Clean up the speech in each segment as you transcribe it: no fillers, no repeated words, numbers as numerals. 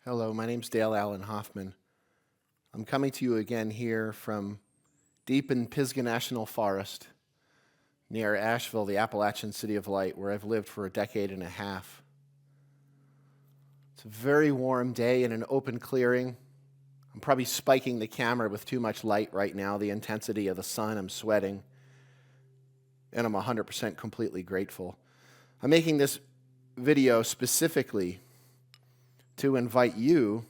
Hello, my name's Dale Allen Hoffman. I'm coming to you again here from deep in Pisgah National Forest near Asheville, the Appalachian City of Light, where I've lived for a decade and a half. It's a very warm day in an open clearing. I'm probably spiking the camera with too much light right now, the intensity of the sun, I'm sweating, and I'm 100% completely grateful. I'm making this video specifically to invite you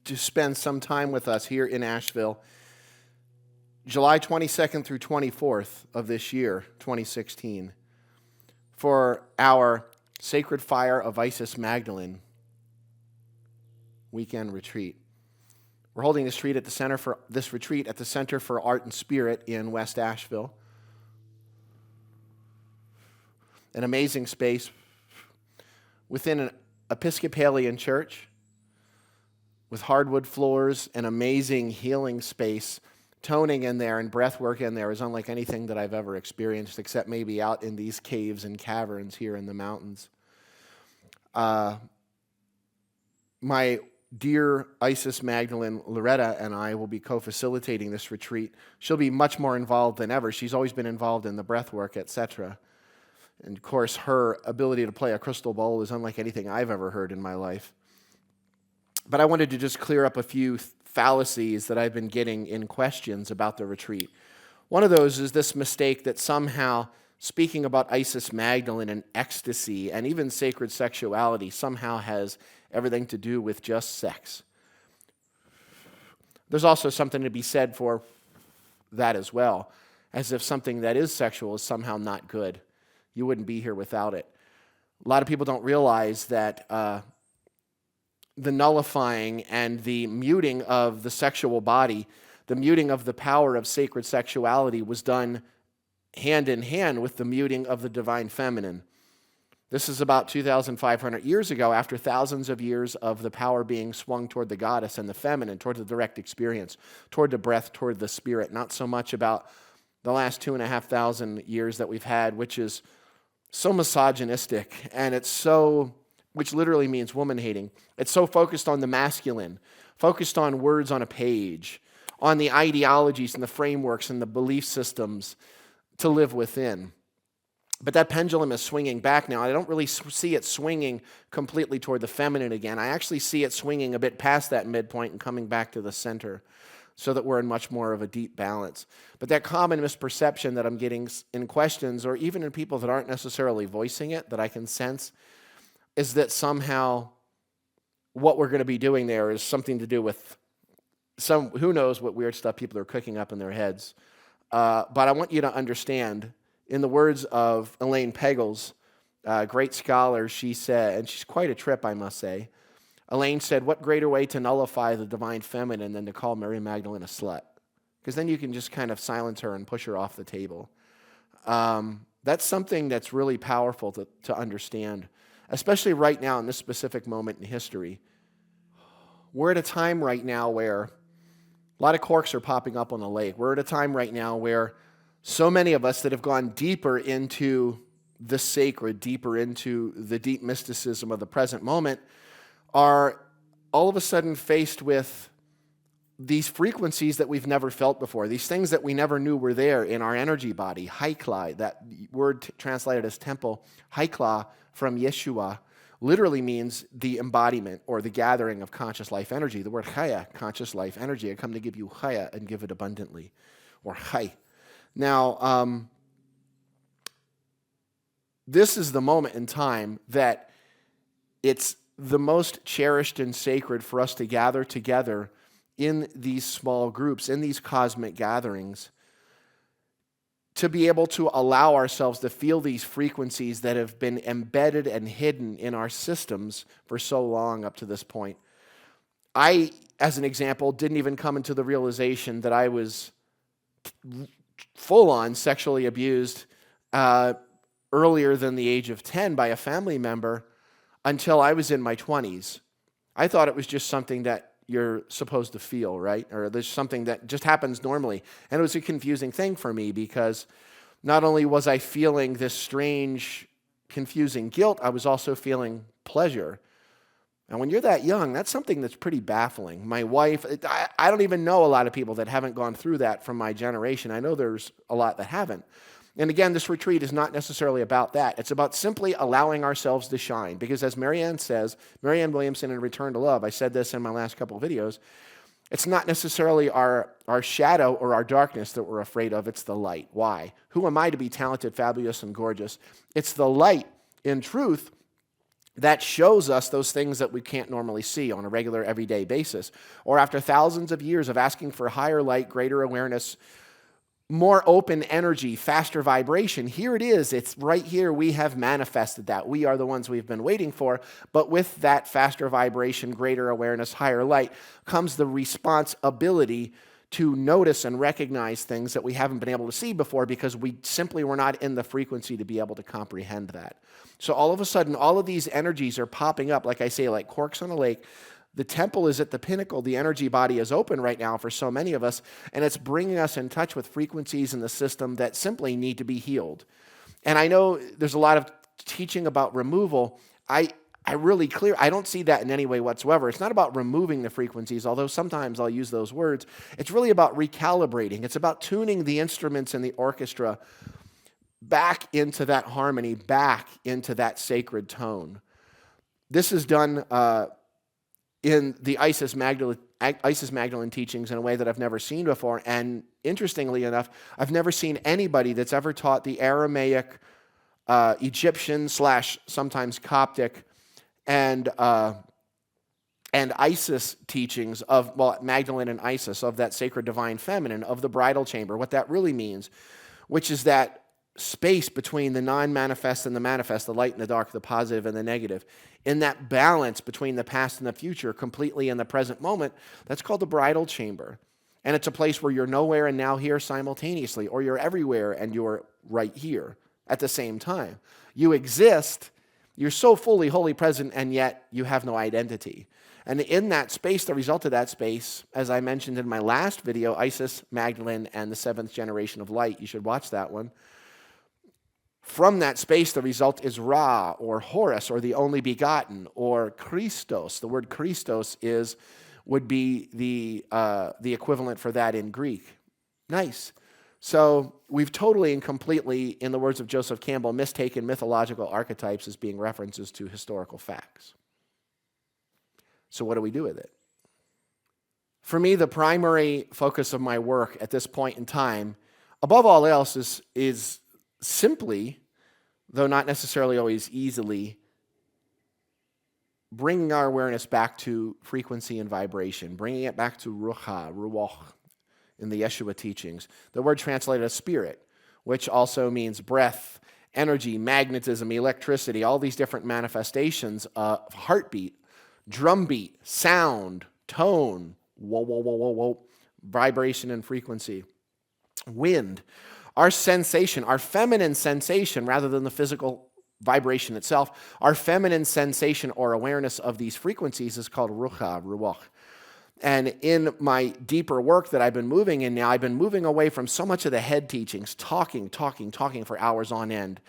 to spend some time with us here in Asheville, July 22nd through 24th of this year, 2016, for our Sacred Fire of Isis-Magdalene weekend retreat. We're holding this retreat at the Center for Art and Spirit in West Asheville. An amazing space within an Episcopalian church with hardwood floors, an amazing healing space. Toning in there and breath work in there is unlike anything that I've ever experienced, except maybe out in these caves and caverns here in the mountains. My dear Isis-Magdalene, Loretta, and I will be co-facilitating this retreat. She'll be much more involved than ever. She's always been involved in the breath work, etc. And of course, her ability to play a crystal bowl is unlike anything I've ever heard in my life. But I wanted to just clear up a few fallacies that I've been getting in questions about the retreat. One of those is this mistake that somehow speaking about Isis-Magdalene and ecstasy and even sacred sexuality somehow has everything to do with just sex. There's also something to be said for that as well, as if something that is sexual is somehow not good. You wouldn't be here without it. A lot of people don't realize that the nullifying and the muting of the sexual body, the muting of the power of sacred sexuality was done hand in hand with the muting of the divine feminine. This is about 2,500 years ago, after thousands of years of the power being swung toward the goddess and the feminine, toward the direct experience, toward the breath, toward the spirit, not so much about the last 2,500 years that we've had, which is so misogynistic, and it's so, which literally means woman-hating. It's so focused on the masculine, focused on words on a page, on the ideologies and the frameworks and the belief systems to live within. But that pendulum is swinging back now. I don't really see it swinging completely toward the feminine again. I actually see it swinging a bit past that midpoint and coming back to the center, so that we're in much more of a deep balance. But that common misperception that I'm getting in questions, or even in people that aren't necessarily voicing it, that I can sense, is that somehow what we're going to be doing there is something to do with who knows what weird stuff people are cooking up in their heads. But I want you to understand, in the words of Elaine Pagels, great scholar, she said, and she's quite a trip, I must say, Elaine said, what greater way to nullify the divine feminine than to call Mary Magdalene a slut? Because then you can just kind of silence her and push her off the table. That's something that's really powerful to understand, especially right now in this specific moment in history. We're at a time right now where a lot of corks are popping up on the lake. We're at a time right now where so many of us that have gone deeper into the sacred, deeper into the deep mysticism of the present moment, are all of a sudden faced with these frequencies that we've never felt before, these things that we never knew were there in our energy body. Haikla, that word translated as temple, Haikla from Yeshua, literally means the embodiment or the gathering of conscious life energy. The word Chaya, conscious life energy. I come to give you Chaya and give it abundantly, or Chai. Now, this is the moment in time that it's the most cherished and sacred for us to gather together in these small groups, in these cosmic gatherings, to be able to allow ourselves to feel these frequencies that have been embedded and hidden in our systems for so long up to this point. I, as an example, didn't even come into the realization that I was full-on sexually abused earlier than the age of 10 by a family member until I was in my 20s. I thought it was just something that you're supposed to feel, right? Or there's something that just happens normally. And it was a confusing thing for me because not only was I feeling this strange, confusing guilt, I was also feeling pleasure. And when you're that young, that's something that's pretty baffling. My wife, I don't even know a lot of people that haven't gone through that from my generation. I know there's a lot that haven't. And again, this retreat is not necessarily about that. It's about simply allowing ourselves to shine. Because as Marianne says, Marianne Williamson in Return to Love, I said this in my last couple of videos, it's not necessarily our shadow or our darkness that we're afraid of, it's the light. Why? Who am I to be talented, fabulous, and gorgeous? It's the light, in truth, that shows us those things that we can't normally see on a regular, everyday basis. Or after thousands of years of asking for higher light, greater awareness, more open energy, faster vibration, here it is. It's right here. We have manifested that. We are the ones we've been waiting for. But with that faster vibration, greater awareness, higher light, comes the responsibility to notice and recognize things that we haven't been able to see before because we simply were not in the frequency to be able to comprehend that. So all of a sudden, all of these energies are popping up, like I say, like corks on a lake. The temple is at the pinnacle. The energy body is open right now for so many of us, and it's bringing us in touch with frequencies in the system that simply need to be healed. And I know there's a lot of teaching about removal. I don't see that in any way whatsoever. It's not about removing the frequencies, although sometimes I'll use those words. It's really about recalibrating. It's about tuning the instruments in the orchestra back into that harmony, back into that sacred tone. This is done in the Isis-Magdalene teachings in a way that I've never seen before. And interestingly enough, I've never seen anybody that's ever taught the Aramaic, Egyptian / sometimes Coptic, and Isis teachings of, Magdalene and Isis, of that sacred divine feminine, of the bridal chamber, what that really means, which is that space between the non-manifest and the manifest, the light and the dark, the positive and the negative. In that balance between the past and the future, completely in the present moment, that's called the bridal chamber. And it's a place where you're nowhere and now here simultaneously, or you're everywhere and you're right here at the same time. You exist, you're so fully, wholly present, and yet you have no identity. And in that space, the result of that space, as I mentioned in my last video, Isis-Magdalene and the seventh generation of light, you should watch that one. From that space, the result is Ra, or Horus, or the only begotten, or Christos. The word Christos would be the equivalent for that in Greek. Nice. So we've totally and completely, in the words of Joseph Campbell, mistaken mythological archetypes as being references to historical facts. So what do we do with it? For me, the primary focus of my work at this point in time, above all else, is simply, though not necessarily always easily, bringing our awareness back to frequency and vibration, bringing it back to ruach, in the Yeshua teachings. The word translated as spirit, which also means breath, energy, magnetism, electricity, all these different manifestations of heartbeat, drumbeat, sound, tone, whoa, whoa, whoa, whoa, whoa, vibration and frequency, wind. Our sensation, our feminine sensation, rather than the physical vibration itself, our feminine sensation or awareness of these frequencies is called ruach. And in my deeper work that I've been moving in now, I've been moving away from so much of the head teachings, talking for hours on end,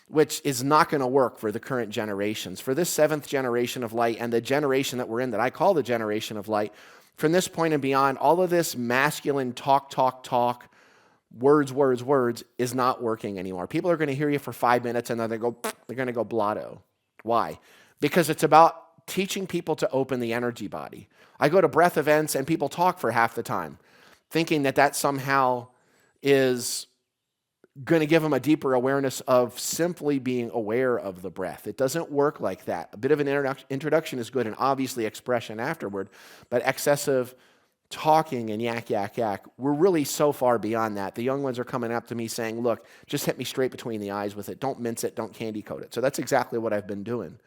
which is not going to work for the current generations. For this seventh generation of light and the generation that we're in that I call the generation of light, from this point and beyond, all of this masculine talk, words is not working anymore. People are going to hear you for 5 minutes and then they're going to go blotto. Why? Because it's about teaching people to open the energy body. I go to breath events and people talk for half the time, thinking that somehow is going to give them a deeper awareness of simply being aware of the breath. It doesn't work like that. A bit of an introduction is good, and obviously expression afterward, but excessive talking and yak, we're really so far beyond that. The young ones are coming up to me saying, look, just hit me straight between the eyes with it. Don't mince it. Don't candy coat it. So that's exactly what I've been doing.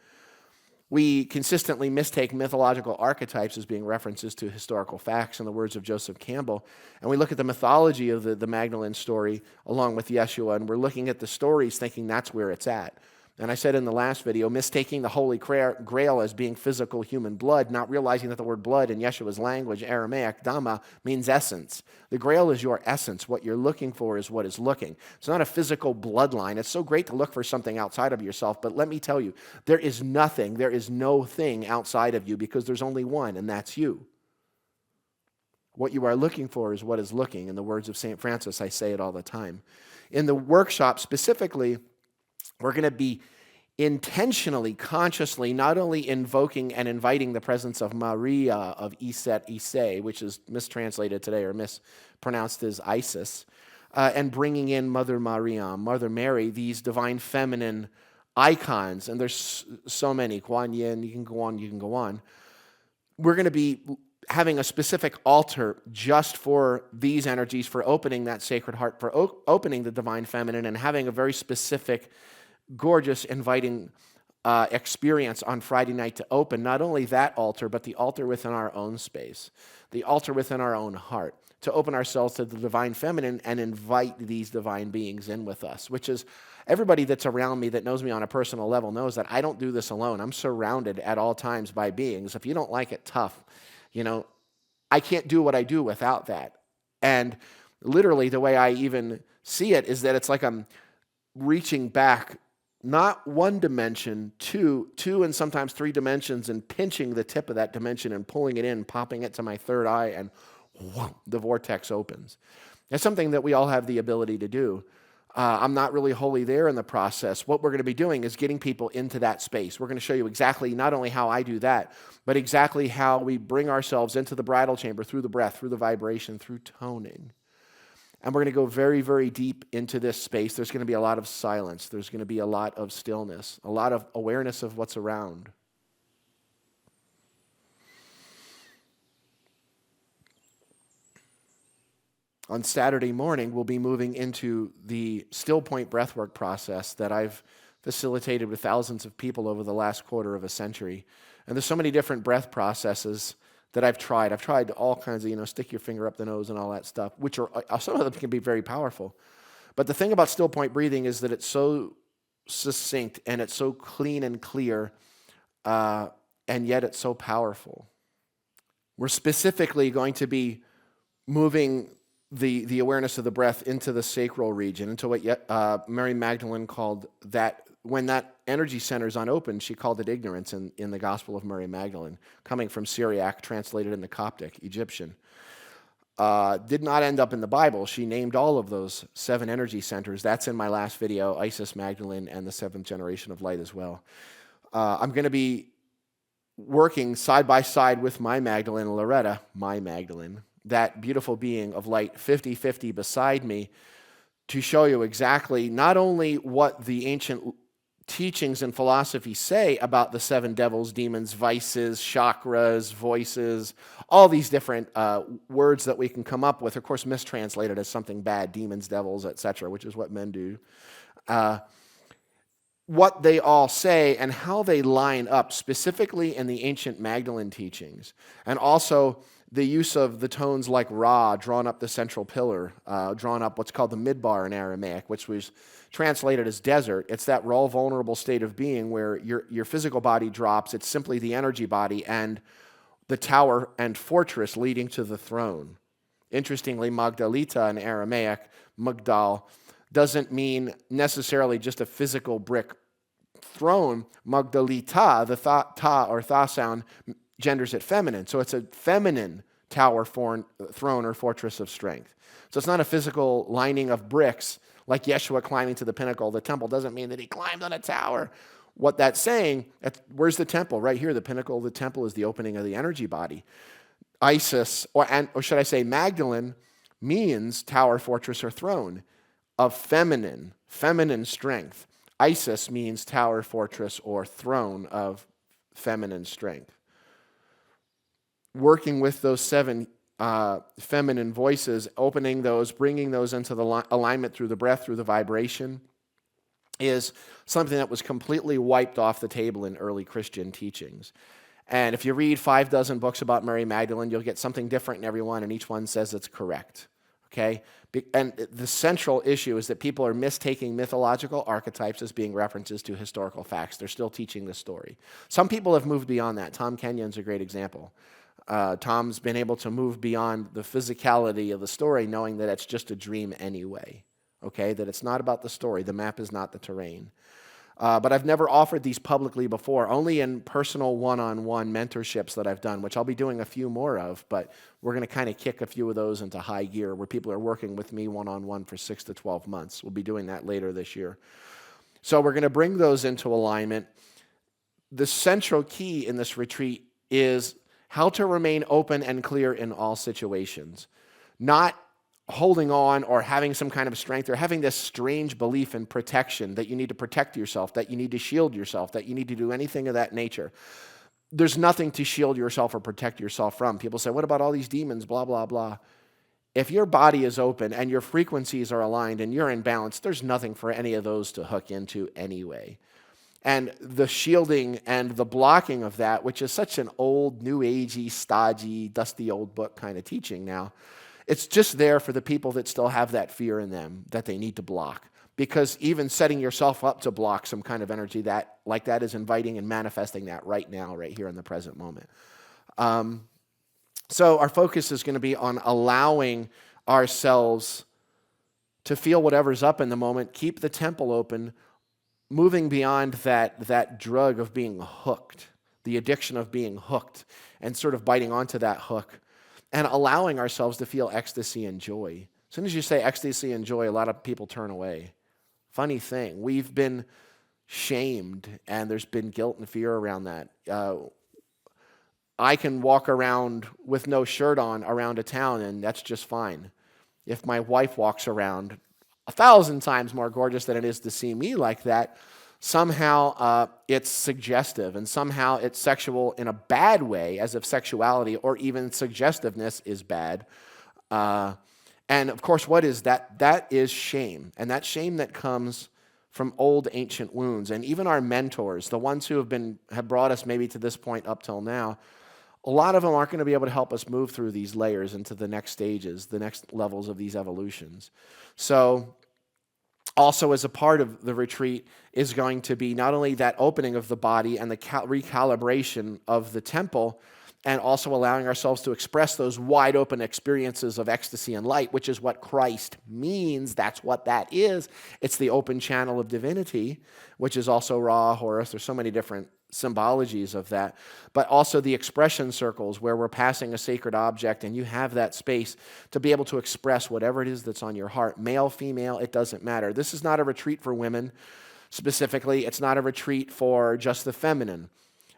We consistently mistake mythological archetypes as being references to historical facts, in the words of Joseph Campbell. And we look at the mythology of the Magdalene story along with Yeshua, and we're looking at the stories thinking that's where it's at. And I said in the last video, mistaking the Holy Grail as being physical human blood, not realizing that the word blood in Yeshua's language, Aramaic, Dhamma, means essence. The Grail is your essence. What you're looking for is what is looking. It's not a physical bloodline. It's so great to look for something outside of yourself, but let me tell you, there is no thing outside of you because there's only one, and that's you. What you are looking for is what is looking. In the words of St. Francis, I say it all the time. In the workshop specifically, we're going to be intentionally, consciously, not only invoking and inviting the presence of Maria, of Iset Ise, which is mistranslated today or mispronounced as Isis, and bringing in Mother Maria, Mother Mary, these divine feminine icons. And there's so many. Kuan Yin, you can go on. We're going to be having a specific altar just for these energies, for opening that sacred heart, for opening the divine feminine, and having a very specific, gorgeous, inviting experience on Friday night to open not only that altar, but the altar within our own space, the altar within our own heart, to open ourselves to the divine feminine and invite these divine beings in with us, which is everybody that's around me that knows me on a personal level knows that I don't do this alone. I'm surrounded at all times by beings. If you don't like it, tough. I can't do what I do without that. And literally the way I even see it is that it's like I'm reaching back, not one dimension, two and sometimes three dimensions, and pinching the tip of that dimension and pulling it in, popping it to my third eye, and whoa, the vortex opens. It's something that we all have the ability to do. I'm not really wholly there in the process. What we're going to be doing is getting people into that space. We're going to show you exactly not only how I do that, but exactly how we bring ourselves into the bridal chamber through the breath, through the vibration, through toning. And we're going to go very, very deep into this space. There's going to be a lot of silence. There's going to be a lot of stillness, a lot of awareness of what's around. On Saturday morning, we'll be moving into the still point breathwork process that I've facilitated with thousands of people over the last quarter of a century. And there's so many different breath processes that I've tried. I've tried all kinds of, stick your finger up the nose and all that stuff, which are, some of them can be very powerful. But the thing about still point breathing is that it's so succinct and it's so clean and clear, and yet it's so powerful. We're specifically going to be moving the awareness of the breath into the sacral region, into what Mary Magdalene called that, when that energy center is unopened, she called it ignorance in the Gospel of Mary Magdalene, coming from Syriac, translated into Coptic, Egyptian. Did not end up in the Bible. She named all of those 7 energy centers. That's in my last video, Isis-Magdalene and the 7th generation of light as well. I'm going to be working side by side with my Magdalene, Loretta, my Magdalene, that beautiful being of light 50-50 beside me, to show you exactly not only what the ancient teachings and philosophy say about the 7 devils, demons, vices, chakras, voices, all these different words that we can come up with, of course mistranslated as something bad, demons, devils, etc., which is what men do. What they all say and how they line up specifically in the ancient Magdalene teachings, and also the use of the tones like Ra, drawn up the central pillar, drawn up what's called the midbar in Aramaic, which was translated as desert. It's that raw, vulnerable state of being where your physical body drops. It's simply the energy body and the tower and fortress leading to the throne. Interestingly, Magdalita in Aramaic, Magdal, doesn't mean necessarily just a physical brick throne. Magdalita, the ta or tha sound, genders it feminine. So it's a feminine tower, throne, or fortress of strength. So it's not a physical lining of bricks like Yeshua climbing to the pinnacle of the temple. Doesn't mean that he climbed on a tower. What that's saying, where's the temple? Right here, the pinnacle of the temple is the opening of the energy body. Isis, or should I say Magdalene, means tower, fortress, or throne of feminine strength. Isis means tower, fortress, or throne of feminine strength. Working with those 7 feminine voices, opening those, bringing those into the alignment through the breath, through the vibration, is something that was completely wiped off the table in early Christian teachings. And if you read 6 books about Mary Magdalene, you'll get something different in every one, and each one says it's correct. Okay? And the central issue is that people are mistaking mythological archetypes as being references to historical facts. They're still teaching the story. Some people have moved beyond that. Tom Kenyon's a great example. Tom's been able to move beyond the physicality of the story, knowing that it's just a dream anyway. Okay? That it's not about the story. The map is not the terrain. But I've never offered these publicly before, only in personal one-on-one mentorships that I've done, which I'll be doing a few more of, but we're going to kind of kick a few of those into high gear where people are working with me one-on-one for 6 to 12 months. We'll be doing that later this year. So we're going to bring those into alignment. The central key in this retreat is how to remain open and clear in all situations, not holding on or having some kind of strength or having this strange belief in protection, that you need to protect yourself, that you need to shield yourself, that you need to do anything of that nature. There's nothing to shield yourself or protect yourself from. People say, what about all these demons, blah, blah, blah. If your body is open and your frequencies are aligned and you're in balance, there's nothing for any of those to hook into anyway. And the shielding and the blocking of that, which is such an old, new agey, stodgy, dusty old book kind of teaching now, it's just there for the people that still have that fear in them that they need to block. Because even setting yourself up to block some kind of energy like that is inviting and manifesting that right now, right here in the present moment. So our focus is going to be on allowing ourselves to feel whatever's up in the moment, keep the temple open, moving beyond that drug of being hooked, the addiction of being hooked, and sort of biting onto that hook, and allowing ourselves to feel ecstasy and joy. As soon as you say ecstasy and joy, a lot of people turn away. Funny thing, we've been shamed, and there's been guilt and fear around that. I can walk around with no shirt on around a town, and that's just fine. If my wife walks around 1,000 times more gorgeous than it is to see me like that, somehow it's suggestive, and somehow it's sexual in a bad way, as if sexuality or even suggestiveness is bad. And of course, what is that? That is shame. And that shame that comes from old ancient wounds. And even our mentors, the ones who have brought us maybe to this point up till now, a lot of them aren't going to be able to help us move through these layers into the next stages, the next levels of these evolutions. So also, as a part of the retreat is going to be not only that opening of the body and the recalibration of the temple, and also allowing ourselves to express those wide open experiences of ecstasy and light, which is what Christ means. That's what that is. It's the open channel of divinity, which is also Ra, Horus. There's so many different symbologies of that, but also the expression circles where we're passing a sacred object and you have that space to be able to express whatever it is that's on your heart. Male, female, it doesn't matter. This is not a retreat for women specifically. It's not a retreat for just the feminine.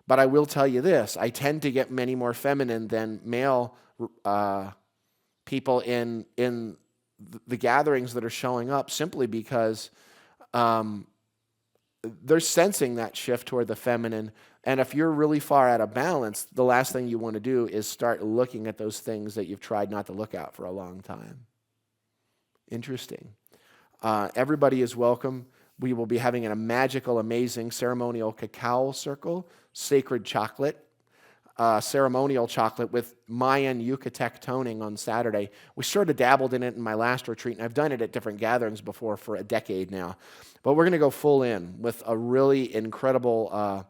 But I will tell you this, I tend to get many more feminine than male people in the gatherings that are showing up, simply because they're sensing that shift toward the feminine. And if you're really far out of balance, the last thing you want to do is start looking at those things that you've tried not to look at for a long time. Interesting. Everybody is welcome. We will be having a magical, amazing ceremonial cacao circle, sacred chocolate, ceremonial chocolate with Mayan Yucatec toning on Saturday. We sort of dabbled in it in my last retreat, and I've done it at different gatherings before for a decade now. But we're going to go full in with a really incredible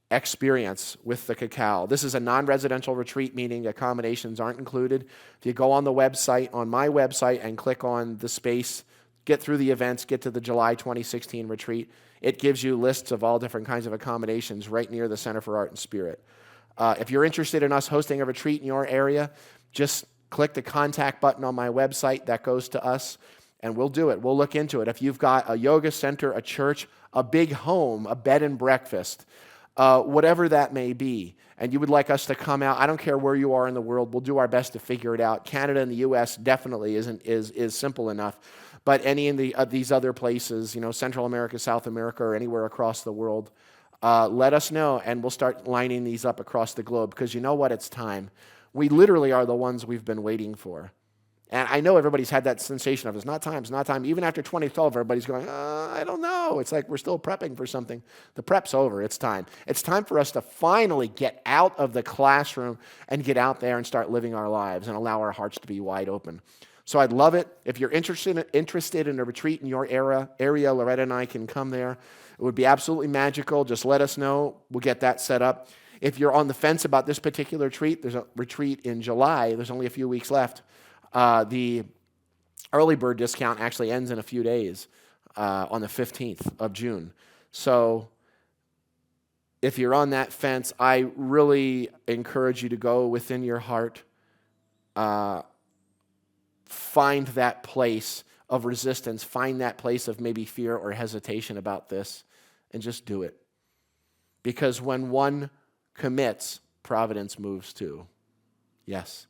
experience with the cacao. This is a non-residential retreat, meaning accommodations aren't included. If you go on the website, on my website, and click on the space, get through the events, get to the July 2016 retreat, it gives you lists of all different kinds of accommodations right near the Center for Art and Spirit. If you're interested in us hosting a retreat in your area, just click the contact button on my website. That goes to us, and we'll do it. We'll look into it. If you've got a yoga center, a church, a big home, a bed and breakfast, whatever that may be, and you would like us to come out, I don't care where you are in the world, we'll do our best to figure it out. Canada and the U.S. definitely is simple enough. But any of these other places, Central America, South America, or anywhere across the world, let us know, and we'll start lining these up across the globe, because you know what? It's time. We literally are the ones we've been waiting for. And I know everybody's had that sensation of, it's not time, it's not time. Even after 2012, everybody's going, I don't know. It's like we're still prepping for something. The prep's over. It's time. It's time for us to finally get out of the classroom and get out there and start living our lives and allow our hearts to be wide open. So I'd love it. If you're interested in a retreat in your area, Loretta and I can come there. It would be absolutely magical. Just let us know. We'll get that set up. If you're on the fence about this particular retreat, there's a retreat in July. There's only a few weeks left. The early bird discount actually ends in a few days on the 15th of June. So if you're on that fence, I really encourage you to go within your heart, find that place of resistance, find that place of maybe fear or hesitation about this, and just do it. Because when one commits, providence moves too. Yes.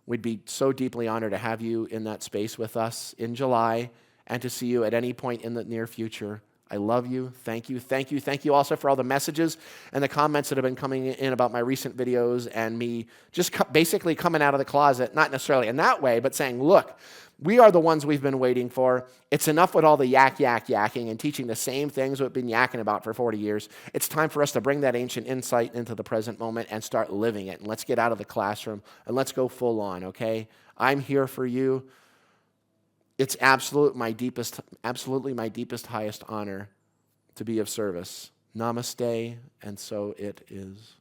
We'd be so deeply honored to have you in that space with us in July and to see you at any point in the near future. I love you. Thank you. Thank you. Thank you also for all the messages and the comments that have been coming in about my recent videos and me just basically coming out of the closet, not necessarily in that way, but saying, look, we are the ones we've been waiting for. It's enough with all the yakking and teaching the same things we've been yakking about for 40 years. It's time for us to bring that ancient insight into the present moment and start living it. And let's get out of the classroom and let's go full on, okay? I'm here for you. It's absolutely my deepest, highest honor to be of service. Namaste, and so it is.